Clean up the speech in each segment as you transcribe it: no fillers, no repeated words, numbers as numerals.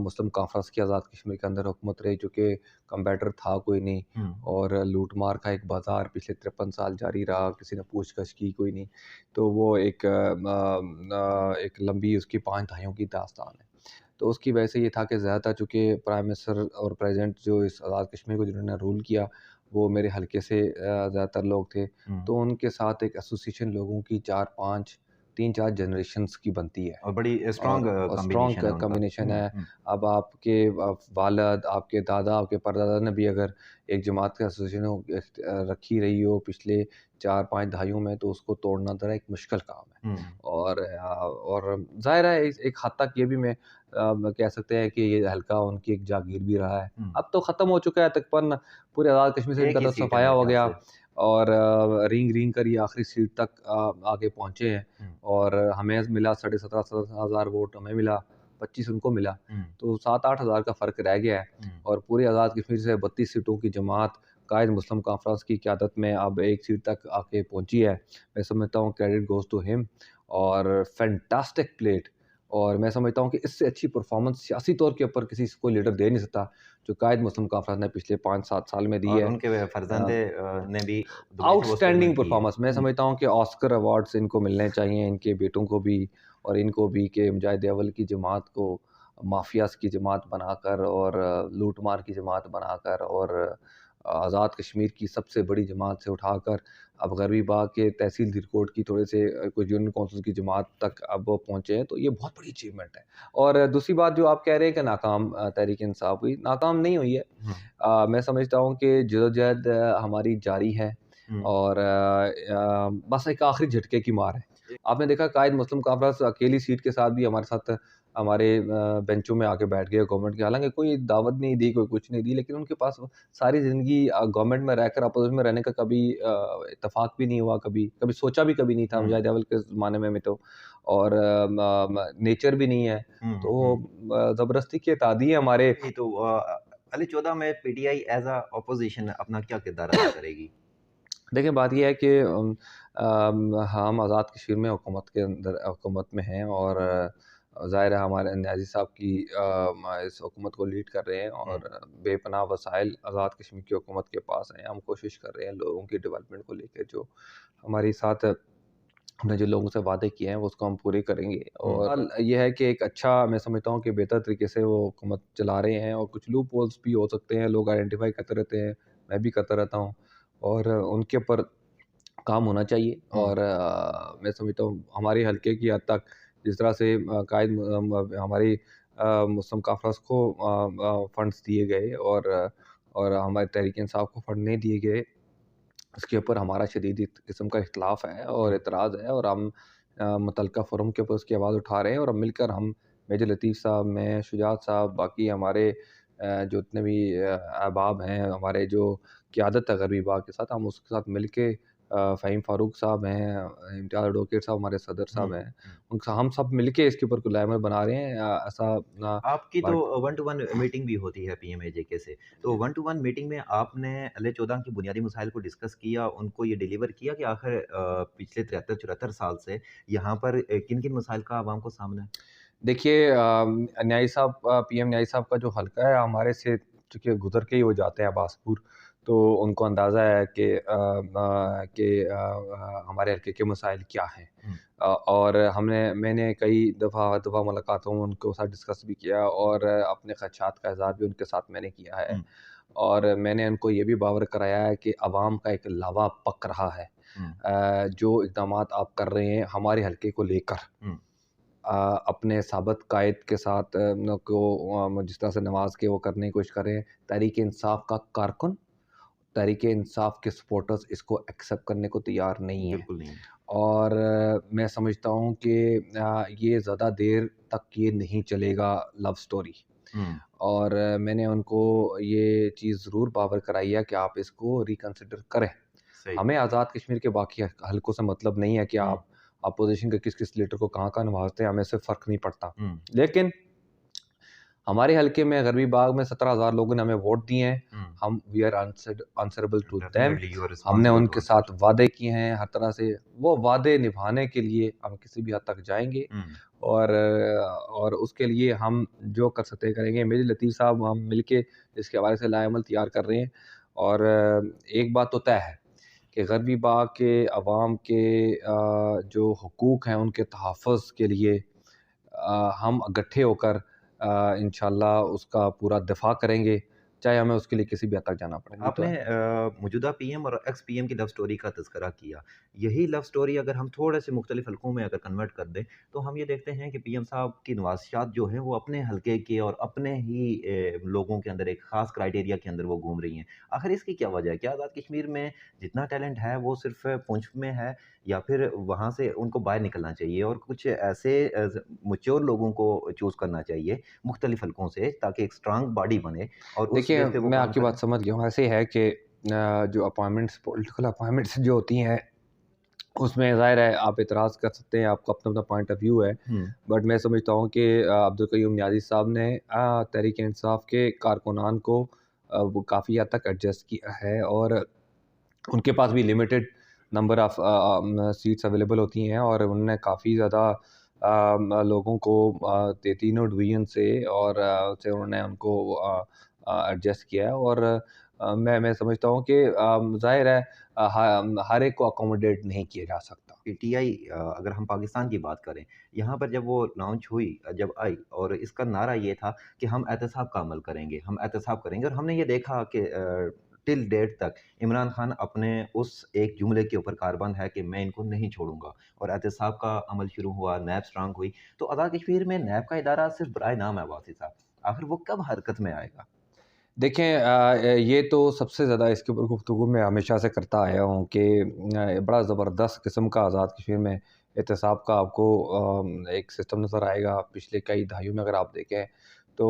مسلم conference کی آزاد کشمیر کے اندر حکومت رہی، چونکہ کمپیٹر تھا کوئی نہیں، اور لوٹ مار کا ایک بازار پچھلے 53 سال جاری رہا، کسی نے پوچھ گچھ کی کوئی نہیں، تو وہ ایک لمبی اس کی 5 دہائیوں کی داستان ہے۔ تو اس کی وجہ سے یہ تھا کہ زیادہ تر چونکہ پرائم منسٹر اور پریزیڈنٹ جو اس آزاد کشمیر کو جنہوں نے رول کیا وہ میرے حلقے سے زیادہ تر لوگ تھے، تو ان کے ساتھ ایک ایسوسیشن لوگوں کی 3-4 جنریشنز کی بنتی ہے، اور بڑی اسٹرانگ اور اسٹرانگ کمبینیشن ہے ان کا۔ کمبینیشن ہے۔ اب آپ کے والد، آپ کے دادا، آپ کے پردادا نے بھی اگر ایک جماعت کا ایسوسیشن رکھی رہی ہو پچھلے 4-5 دہائیوں میں، تو اس کو توڑنا ذرا ایک مشکل کام ہے۔ اور ظاہر ہے ایک حد تک یہ بھی میں کہہ سکتے ہیں کہ یہ حلقہ ان کی ایک جاگیر بھی رہا ہے، اب تو ختم ہو چکا ہے تقریباً، پورے آزاد کشمیر سے ان کا تو صفایا ہو گیا، اور رینگ کر یہ آخری سیٹ تک آگے پہنچے ہیں، اور ہمیں ملا 17,500 ووٹ، ہمیں ملا 25 ان کو ملا، تو 7-8 ہزار کا فرق رہ گیا ہے، اور پورے آزاد کشمیر سے 32 سیٹوں کی جماعت قائد مسلم کانفرنس کی قیادت میں اب 1 سیٹ تک آ کے پہنچی ہے۔ میں سمجھتا ہوں کریڈٹ گوز ٹو ہم، اور فینٹاسٹک پلیٹ، اور میں سمجھتا ہوں کہ اس سے اچھی پرفارمنس سیاسی طور کے اوپر کسی کو لیڈر دے نہیں سکتا جو قائد مسلم کانفرنس نے پچھلے 5-7 سال میں دی اور ہے۔ ان کے فرزند نے بھی آؤٹ اسٹینڈنگ پرفارمنس، میں سمجھتا ہوں کہ آسکر ایوارڈز ان کو ملنے چاہیے، ان کے بیٹوں کو بھی اور ان کو بھی، کہ مجاہد اول کی جماعت کو مافیاز کی جماعت بنا کر اور لوٹ مار کی جماعت بنا کر اور آزاد کشمیر کی سب سے بڑی جماعت سے اٹھا کر اب غربی باغ کے تحصیل دھیرکوٹ کی تھوڑے سے کچھ یونین کونسل کی جماعت تک اب وہ پہنچے ہیں، تو یہ بہت بڑی اچیومنٹ ہے۔ اور دوسری بات جو آپ کہہ رہے ہیں کہ ناکام تحریک انصاف ہوئی، ناکام نہیں ہوئی ہے، میں سمجھتا ہوں کہ جدوجہد ہماری جاری ہے، اور بس ایک آخری جھٹکے کی مار ہے۔ آپ نے دیکھا قائد مسلم کانفرنس اکیلی سیٹ کے ساتھ بھی ہمارے ساتھ ہمارے بینچوں میں آ کے بیٹھ گئے گورنمنٹ کے، حالانکہ کوئی دعوت نہیں دی، کوئی کچھ نہیں دی، لیکن ان کے پاس ساری زندگی گورنمنٹ میں رہ کر اپوزیشن میں رہنے کا کبھی اتفاق بھی نہیں ہوا، کبھی سوچا بھی کبھی نہیں تھا مجاہد اول کے زمانے میں تو، اور نیچر بھی نہیں ہے، تو زبردستی کے اتحادی ہے ہمارے۔ تو علی 14 میں P T I as a opposition اپنا کیا کردار ادا کرے گی؟ دیکھیں بات یہ ہے کہ ہم آزاد کشمیر میں حکومت میں ہیں، اور ظاہر ہے ہمارے نیازی صاحب کی اس حکومت کو لیڈ کر رہے ہیں، اور بے پناہ وسائل آزاد کشمیر کی حکومت کے پاس ہیں، ہم کوشش کر رہے ہیں لوگوں کی ڈیولپمنٹ کو لے کے، جو ہماری ساتھ ہم نے جو لوگوں سے وعدے کیے ہیں وہ اس کو ہم پورے کریں گے، اور یہ ہے کہ ایک اچھا، میں سمجھتا ہوں کہ بہتر طریقے سے وہ حکومت چلا رہے ہیں، اور کچھ لوپ ہولز بھی ہو سکتے ہیں، لوگ آئیڈینٹیفائی کرتے رہتے ہیں، میں بھی کرتا رہتا ہوں، اور ان کے اوپر کام ہونا چاہیے، اور میں سمجھتا ہوں ہماری حلقے کی حد تک جس طرح سے قائد ہماری مسلم کانفرنس کو فنڈز دیے گئے اور ہمارے تحریک انصاف کو فنڈ نہیں دیے گئے، اس کے اوپر ہمارا شدید قسم کا اختلاف ہے اور اعتراض ہے، اور ہم متعلقہ فورم کے اوپر اس کی آواز اٹھا رہے ہیں، اور ہم مل کر، ہم میجر لطیف صاحب، میں، شجاعت صاحب، باقی ہمارے جو اتنے بھی احباب ہیں، ہمارے جو قیادت ہے غربی باغ کے ساتھ، ہم اس کے ساتھ مل کے، فہیم فاروق صاحب ہیں، امتیاز ایڈوکیٹ صاحب ہمارے صدر صاحب ہیں، ہم سب مل کے اس کے اوپر کوئی عمل بنا رہے ہیں، ایسا آپ کی تو 1-to-1 میٹنگ بھی ہوتی ہے پی ایم اے جے کے سے، تو 1-to-1 میٹنگ میں آپ نے علیہ 14 کی بنیادی مسائل کو ڈسکس کیا، ان کو یہ ڈیلیور کیا کہ آخر پچھلے 73-74 سال سے یہاں پر کن کن مسائل کا عوام کو سامنا ہے؟ دیکھیے نیائی صاحب، پی ایم نیائی صاحب کا جو حلقہ ہے ہمارے سے چونکہ گزر کے ہی وہ جاتے ہیں عباس پور، تو ان کو اندازہ ہے کہ ہمارے حلقے کے مسائل کیا ہیں، اور میں نے کئی دفعہ ملاقاتوں میں ان کو ساتھ ڈسکس بھی کیا، اور اپنے خدشات کا اظہار بھی ان کے ساتھ میں نے کیا ہے، اور میں نے ان کو یہ بھی باور کرایا ہے کہ عوام کا ایک لاوا پک رہا ہے، جو اقدامات آپ کر رہے ہیں ہمارے حلقے کو لے کر، اپنے ثابت قائد کے ساتھ کو جس طرح سے نواز کے وہ کرنے کی کوشش کریں، تحریک انصاف کا کارکن، تحریک انصاف کے سپورٹرز اس کو ایکسیپٹ کرنے کو تیار نہیں ہیں، بالکل نہیں، اور میں سمجھتا ہوں کہ یہ زیادہ دیر تک یہ نہیں چلے گا لو سٹوری، اور میں نے ان کو یہ چیز ضرور باور کرائی ہے کہ آپ اس کو ریکنسیڈر کریں، ہمیں آزاد کشمیر کے باقی حلقوں سے مطلب نہیں ہے کہ آپ اپوزیشن کے کس لیڈر کو کہاں نوازتے ہیں، ہمیں سے فرق نہیں پڑتا، لیکن ہمارے حلقے میں غربی باغ میں 17,000 لوگوں نے ہمیں ووٹ دیے ہیں. ہم we are answerable to them. Definitely you are ہم نے responsible ان کے towards ساتھ وعدے کیے ہیں ہر طرح سے. وہ وعدے نبھانے کے لیے ہم کسی بھی حد تک جائیں گے, them. اور اس کے لیے ہم جو کر سکتے کریں گے. میری لطیف صاحب ہم مل کے اس کے حوالے سے لائحہ عمل تیار کر رہے ہیں. اور ایک بات تو طے ہے کہ غربی باغ کے عوام کے جو حقوق ہیں ان کے تحفظ کے لیے ہم اکٹھے ہو کر انشاءاللہ اس کا پورا دفاع کریں گے, چاہے ہمیں اس کے لیے کسی بھی حد تک جانا پڑے. آپ نے موجودہ پی ایم اور ایکس پی ایم کی لو سٹوری کا تذکرہ کیا. یہی لو سٹوری اگر ہم تھوڑے سے مختلف حلقوں میں اگر کنورٹ کر دیں تو ہم یہ دیکھتے ہیں کہ پی ایم صاحب کی نوازشات جو ہیں وہ اپنے حلقے کے اور اپنے ہی لوگوں کے اندر ایک خاص کرائٹیریا کے اندر وہ گھوم رہی ہیں. آخر اس کی کیا وجہ ہے؟ کیا آزاد کشمیر میں جتنا ٹیلنٹ ہے وہ صرف پونچھ میں ہے, یا پھر وہاں سے ان کو باہر نکلنا چاہیے اور کچھ ایسے میچور لوگوں کو چوز کرنا چاہیے مختلف حلقوں سے تاکہ ایک اسٹرانگ باڈی بنے اور اس دیکھیے بیس پہ وہ میں کام آپ کی کریں؟ بات سمجھ گیا ہوں. ایسے ہے کہ جو اپوائنمنٹس پولیٹیکل اپوائنمنٹس جو ہوتی ہیں اس میں ظاہر ہے آپ اعتراض کر سکتے ہیں, آپ کا اپنا پوائنٹ آف ویو ہے, بٹ میں سمجھتا ہوں کہ عبدالقیوم نیازی صاحب نے تحریک انصاف کے کارکنان کو وہ کافی حد تک ایڈجسٹ کیا ہے, اور ان کے پاس بھی limited number of seats available ہوتی ہیں, اور انہوں نے کافی زیادہ لوگوں کو تینوں ڈویژن سے اور سے انہوں نے ان کو ایڈجسٹ کیا ہے. اور میں سمجھتا ہوں کہ ظاہر ہے ہر ایک کو اکوموڈیٹ نہیں کیا جا سکتا. پی ٹی آئی اگر ہم پاکستان کی بات کریں, یہاں پر جب وہ لانچ ہوئی, جب آئی, اور اس کا نعرہ یہ تھا کہ ہم احتساب کا عمل کریں گے, ہم احتساب کریں گے, اور ہم نے یہ دیکھا کہ ٹل ڈیٹ تک عمران خان اپنے اس ایک جملے کے اوپر کاربند ہے کہ میں ان کو نہیں چھوڑوں گا, اور احتساب کا عمل شروع ہوا, نیب اسٹرانگ ہوئی. تو آزاد کشمیر میں نیب کا ادارہ صرف برائے نام ہے واسی صاحب, آخر وہ کب حرکت میں آئے گا؟ دیکھیں یہ تو سب سے زیادہ اس کے اوپر گفتگو میں ہمیشہ سے کرتا آیا ہوں کہ بڑا زبردست قسم کا آزاد کشمیر میں احتساب کا آپ کو ایک سسٹم نظر آئے گا. پچھلے کئی دہائیوں میں اگر آپ دیکھیں تو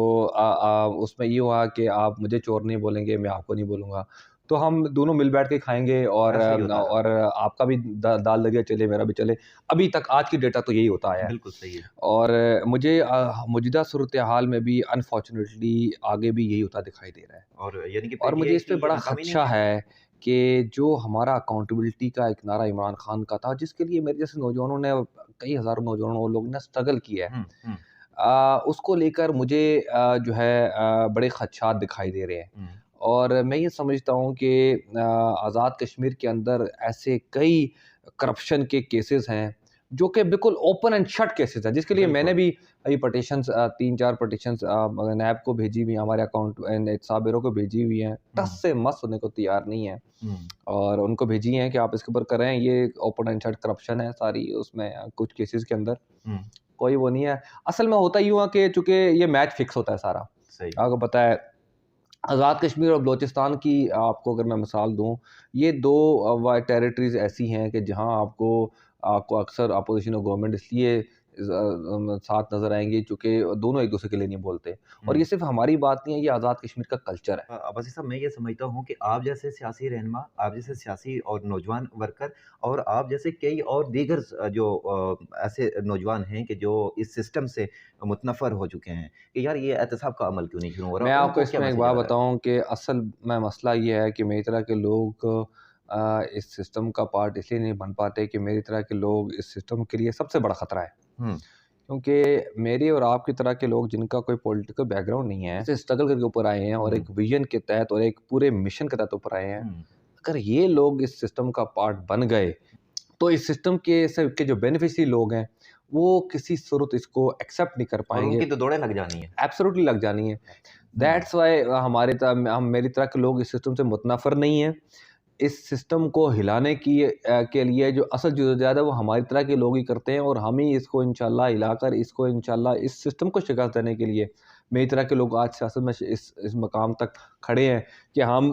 اس میں یہ ہوا کہ آپ مجھے چور نہیں بولیں گے, میں آپ کو نہیں بولوں گا, تو ہم دونوں مل بیٹھ کے کھائیں گے, ایسا ہی ہوتا رہا. اور آپ کا بھی دال لگے چلے, میرا بھی چلے. ابھی تک آج کی ڈیٹا تو یہی ہوتا آیا ہے. بالکل صحیح ہے. اور مجھے موجودہ صورتحال میں بھی انفارچونیٹلی آگے بھی یہی ہوتا دکھائی دے رہا ہے. اور یعنی کہ اور پی ٹی مجھے آئی اس کی پہ یہ بڑا ناکامی خدشہ نہیں ہے. ہے کہ جو ہمارا اکاؤنٹیبلٹی کا ایک نعرہ عمران خان کا تھا, جس کے لیے میرے جیسے نوجوانوں نے, کئی ہزاروں نوجوانوں لوگوں نے اسٹرگل کیا ہے, اس کو لے کر مجھے جو ہے بڑے خدشات دکھائی دے رہے ہیں. اور میں یہ سمجھتا ہوں کہ آزاد کشمیر کے اندر ایسے کئی کرپشن کے کیسز ہیں جو کہ بالکل اوپن اینڈ شٹ کیسز ہیں, جس کے لیے میں نے بھی یہ پٹیشنز 3-4 پٹیشنز نیب کو بھیجی ہوئی ہیں, ہمارے اکاؤنٹ احتساب بیورو کو بھیجی ہوئی ہیں, ٹس سے مس ہونے کو تیار نہیں ہیں, اور ان کو بھیجی ہیں کہ آپ اس کے اوپر کریں. یہ اوپن اینڈ شٹ کرپشن ہے ساری, اس میں کچھ کیسز کے اندر کوئی وہ نہیں ہے. اصل میں ہوتا ہی ہوا کہ چونکہ یہ میچ فکس ہوتا ہے سارا, آپ کو پتہ ہے. آزاد کشمیر اور بلوچستان کی آپ کو اگر میں مثال دوں, یہ دو ٹیریٹریز ایسی ہیں کہ جہاں آپ کو اکثر اپوزیشن اور گورنمنٹ اس لیے ساتھ نظر آئیں گی چونکہ دونوں ایک دوسرے کے لیے نہیں بولتے. اور یہ صرف ہماری بات نہیں ہے, یہ آزاد کشمیر کا کلچر ہے. عباسی صاحب, میں یہ سمجھتا ہوں کہ آپ جیسے سیاسی رہنما, آپ جیسے سیاسی اور نوجوان ورکر, اور آپ جیسے کئی اور دیگر جو ایسے نوجوان ہیں کہ جو اس سسٹم سے متنفر ہو چکے ہیں کہ یار یہ احتساب کا عمل کیوں نہیں شروع ہو رہا, میں ان آپ کو کو اس کیا میں ایک میسج بات جا رہا ہے؟ بتاؤں کہ اصل میں مسئلہ یہ ہے کہ میری طرح کے لوگ اس سسٹم کا پارٹ اس لیے نہیں بن پاتے کہ میری طرح کے لوگ اس سسٹم کے لیے سب سے بڑا خطرہ ہے. کیونکہ میری اور آپ کی طرح کے لوگ جن کا کوئی پولیٹیکل بیک گراؤنڈ نہیں ہے, اسٹرگل کر کے اوپر آئے ہیں اور ایک ویژن کے تحت اور ایک پورے مشن کے تحت اوپر آئے ہیں, اگر یہ لوگ اس سسٹم کا پارٹ بن گئے تو اس سسٹم کے جو بینیفیشری لوگ ہیں وہ کسی صورت اس کو ایکسیپٹ نہیں کر اور پائیں ان گے. کی تو دوڑیں لگ جانی ہیں. ایبسولوٹلی لگ جانی ہے. دیٹس وائی میری طرح کے لوگ اس سسٹم سے متنفر نہیں ہیں. اس سسٹم کو ہلانے کے لیے جو اصل جدوجہد ہے وہ ہماری طرح کے لوگ ہی کرتے ہیں, اور ہم ہی اس کو انشاءاللہ ہلا کر اس کو انشاءاللہ اس سسٹم کو شکست دینے کے لیے میری طرح کے لوگ آج سیاست میں اس مقام تک کھڑے ہیں کہ ہم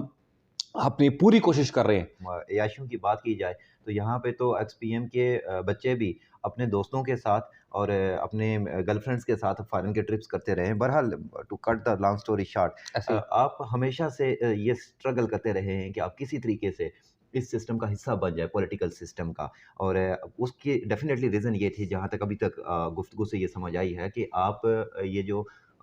اپنی پوری کوشش کر رہے ہیں. عیاشیوں کی بات کی جائے تو یہاں پہ تو ایکس پی ایم کے بچے بھی اپنے دوستوں کے ساتھ اور اپنے گرل فرینڈس کے ساتھ فارن کے ٹرپس کرتے رہے ہیں. بہرحال to cut the long story short, آپ ہمیشہ سے یہ اسٹرگل کرتے رہے ہیں کہ آپ کسی طریقے سے اس سسٹم کا حصہ بن جائے, پولیٹیکل سسٹم کا, اور اس کی ڈیفینیٹلی ریزن یہ تھی, جہاں تک ابھی تک گفتگو سے یہ سمجھ آئی ہے, کہ آپ یہ جو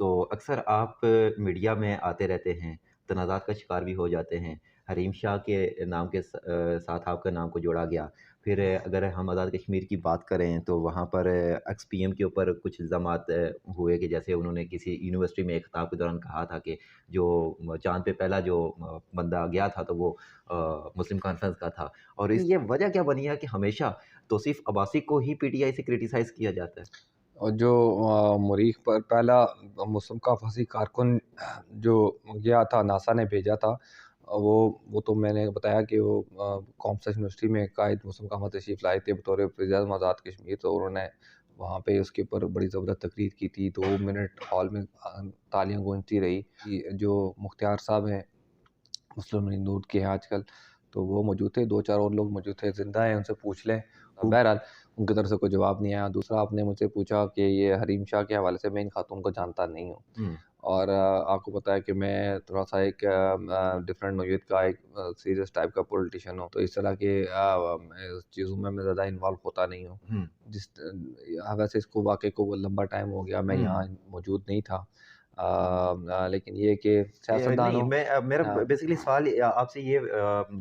تو اکثر آپ میڈیا میں آتے رہتے ہیں، تنازعات کا شکار بھی ہو جاتے ہیں۔ حریم شاہ کے نام کے ساتھ آپ کا نام کو جوڑا گیا۔ پھر اگر ہم آزاد کشمیر کی بات کریں تو وہاں پر ایکس پی ایم کے اوپر کچھ الزامات ہوئے کہ جیسے انہوں نے کسی یونیورسٹی میں ایک خطاب کے دوران کہا تھا کہ جو چاند پہ پہلا جو بندہ گیا تھا تو وہ مسلم کانفرنس کا تھا، اور یہ وجہ کیا بنی ہے کہ ہمیشہ توصیف عباسی کو ہی پی ٹی آئی سے کرٹیسائز کیا جاتا ہے؟ اور جو مریخ پر پہلا مسلم کا فصیح کارکن جو گیا تھا، ناسا نے بھیجا تھا، وہ تو میں نے بتایا کہ وہ کامسٹ یونیورسٹی میں قائد مسلم کا تشریف لائے تھے بطور وزیر اعظم آزاد کشمیر، تو انہوں نے وہاں پہ اس کے اوپر بڑی زبردست تقریر کی تھی، 2 منٹ ہال میں تالیاں گونجتی رہی۔ جو مختار صاحب ہیں مسلم لیگ نون کے ہیں آج کل، تو وہ موجود تھے، 2-4 اور لوگ موجود تھے، زندہ ہیں، ان سے پوچھ لیں۔ بہرحال ان کی طرف سے کوئی جواب نہیں آیا۔ دوسرا آپ نے مجھ سے پوچھا کہ یہ حریم شاہ کے حوالے سے میں ان خاتون کو جانتا نہیں ہوں، اور آپ کو پتہ ہے کہ میں تھوڑا سا ایک ڈفرینٹ نوعیت کا ایک سیریس ٹائپ کا پولیٹیشین ہوں، تو اس طرح کے چیزوں میں زیادہ انوالو ہوتا نہیں ہوں۔ ویسے اس کو واقعے کو لمبا ٹائم ہو گیا، میں یہاں موجود نہیں تھا، لیکن یہ کہ سیاستدانوں نہیں، میرا بیسیکلی سوال آپ سے یہ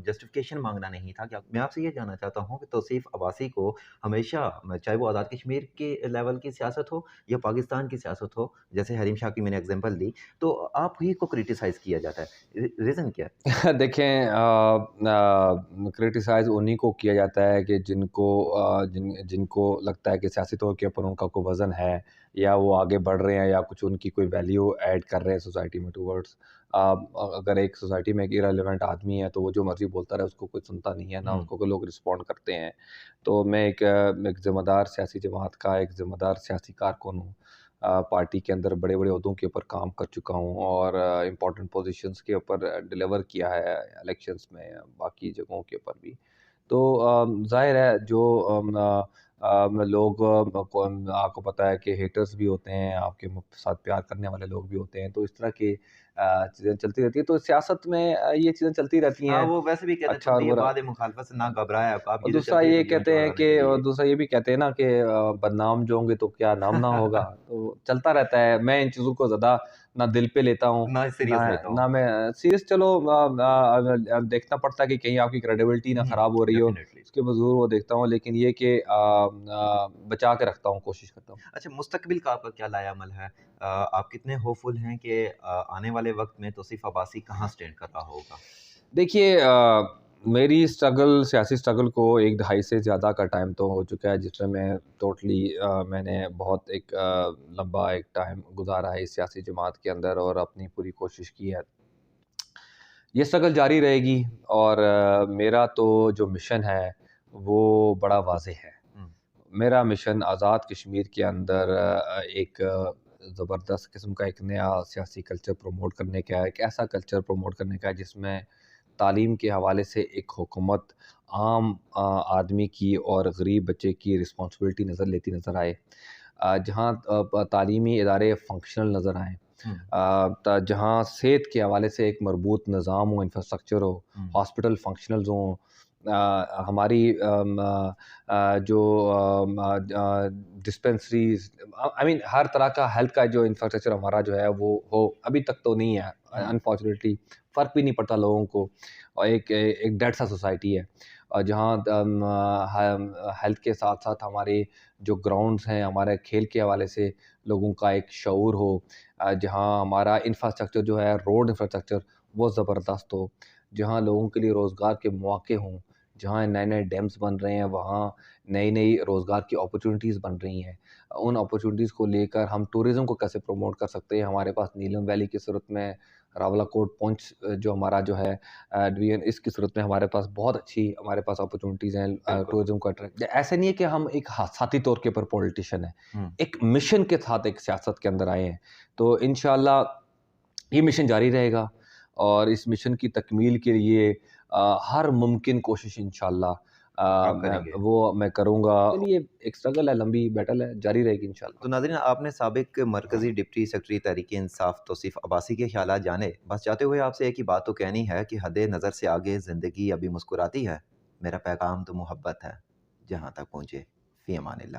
جسٹیفیکیشن مانگنا نہیں تھا، کہ میں آپ سے یہ جاننا چاہتا ہوں کہ توصیف عباسی کو ہمیشہ، چاہے وہ آزاد کشمیر کے لیول کی سیاست ہو یا پاکستان کی سیاست ہو، جیسے حریم شاہ کی میں نے ایگزامپل دی، تو آپ ہی کو کرٹیسائز کیا جاتا ہے، ریزن کیا ہے؟ دیکھیں، کرٹیسائز انہی کو کیا جاتا ہے کہ جن کو لگتا ہے کہ سیاسی طور کے اوپر ان کا کوئی وزن ہے، یا وہ آگے بڑھ رہے ہیں، یا کچھ ان کی کوئی ویلیو ایڈ کر رہے ہیں سوسائٹی میں ٹورڈز۔ اگر ایک سوسائٹی میں ایک ایرریلیونٹ آدمی ہے تو وہ جو مرضی بولتا رہے، اس کو کوئی سنتا نہیں ہے، نہ اس کو کوئی لوگ رسپونڈ کرتے ہیں۔ تو میں ایک ذمہ دار سیاسی جماعت کا ایک ذمہ دار سیاسی کارکن ہوں، پارٹی کے اندر بڑے بڑے عہدوں کے اوپر کام کر چکا ہوں، اور امپورٹنٹ پوزیشنز کے اوپر ڈیلیور کیا ہے، الیکشنز میں، باقی جگہوں کے اوپر بھی۔ تو ظاہر ہے جو لوگ، آپ کو پتہ ہے کہ ہیٹرز بھی ہوتے ہیں، آپ کے ساتھ پیار کرنے والے لوگ بھی ہوتے ہیں، تو اس طرح کی چیزیں چلتی رہتی ہیں، تو سیاست میں یہ چیزیں چلتی رہتی ہیں، ہاں، وہ ویسے بھی کہتے ہیں اچھا اور تبلیغ برا۔ بعد مخالفت سے نہ گھبرائے، آپ اور جدھر دوسرا چلتی ہے یہ تبلیغ کہتے ہیں چلانا کہ، چاہیے۔ دوسرا یہ بھی کہتے ہیں نا کہ بدنام جو ہوں گے تو کیا نام نہ ہوگا، تو چلتا رہتا ہے۔ میں ان چیزوں کو زیادہ نہ دل پہ لیتا ہوں، نہ سیریس لیتا ہوں۔ نہ میں سیریس، چلو دیکھنا پڑتا ہے کہ کہیں آپ کی کریڈیبلٹی نہ خراب ہو رہی ہو، ڈیفینیٹلی۔ اس کے بظاہر وہ دیکھتا ہوں، لیکن یہ کہ بچا کے رکھتا ہوں، کوشش کرتا ہوں۔ اچھا، مستقبل کا آپ کا کیا لائے عمل ہے؟ آپ کتنے ہوپفل ہیں کہ آنے والے وقت میں توصیف عباسی کہاں سٹینڈ کر رہا ہوگا؟ دیکھیے، میری سیاسی اسٹرگل کو 1 دہائی سے زیادہ کا ٹائم تو ہو چکا ہے، جس میں ٹوٹلی میں نے بہت ایک لمبا ایک ٹائم گزارا ہے اس سیاسی جماعت کے اندر، اور اپنی پوری کوشش کی ہے۔ یہ اسٹرگل جاری رہے گی، اور میرا تو جو مشن ہے وہ بڑا واضح ہے۔ میرا مشن آزاد کشمیر کے اندر ایک زبردست قسم کا ایک نیا سیاسی کلچر پروموٹ کرنے کا ہے، ایک ایسا کلچر پروموٹ کرنے کا ہے جس میں تعلیم کے حوالے سے ایک حکومت عام آدمی کی اور غریب بچے کی رسپانسبلٹی لیتی نظر آئے، جہاں تعلیمی ادارے فنکشنل نظر آئیں، جہاں صحت کے حوالے سے ایک مربوط نظام ہو، انفراسٹرکچر ہو، ہاسپٹل فنکشنلز ہوں، ہماری جو ڈسپنسریز، ہر طرح کا ہیلتھ کا جو انفراسٹرکچر ہمارا جو ہے وہ ہو۔ ابھی تک تو نہیں ہے، انفارچونیٹلی فرق بھی نہیں پڑتا لوگوں کو، اور ایک ڈیڈ سا سوسائٹی ہے، اور جہاں ہیلتھ کے ساتھ ساتھ ہمارے جو گراؤنڈز ہیں، ہمارے کھیل کے حوالے سے لوگوں کا ایک شعور ہو، جہاں ہمارا انفراسٹرکچر جو ہے، روڈ انفراسٹرکچر وہ زبردست ہو، جہاں لوگوں کے لیے روزگار کے مواقع ہوں، جہاں نئے نئے ڈیمز بن رہے ہیں، وہاں نئی نئی روزگار کی اپرچونیٹیز بن رہی ہیں۔ ان اپرچونیٹیز کو لے کر ہم ٹورزم کو کیسے پروموٹ کر سکتے ہیں؟ ہمارے پاس نیلم ویلی کی صورت میں، راولا کوٹ پونچھ جو ہمارا جو ہے ڈویژن، اس کی صورت میں ہمارے پاس بہت اچھی ہمارے پاس اپرچونیٹیز ہیں ٹورزم کو اٹریکٹ۔ ایسا نہیں ہے کہ ہم ایک ذاتی طور کے اوپر پولیٹیشین ہیں، ایک مشن کے ساتھ ایک سیاست کے اندر آئے ہیں، تو انشاءاللہ یہ مشن جاری رہے گا، اور اس مشن کی تکمیل کے لیے ہر ممکن کوشش انشاءاللہ وہ میں کروں گا۔ چلیے، ایک اسٹرگل ہے، لمبی بیٹل ہے، جاری رہے گی انشاءاللہ۔ تو ناظرین، آپ نے سابق مرکزی ڈپٹی سیکرٹری تحریک انصاف توصیف عباسی کے خیالات جانے، بس جاتے ہوئے آپ سے ایک ہی بات تو کہنی ہے کہ حد نظر سے آگے زندگی ابھی مسکراتی ہے۔ میرا پیغام تو محبت ہے، جہاں تک پہنچے، فی امان اللہ۔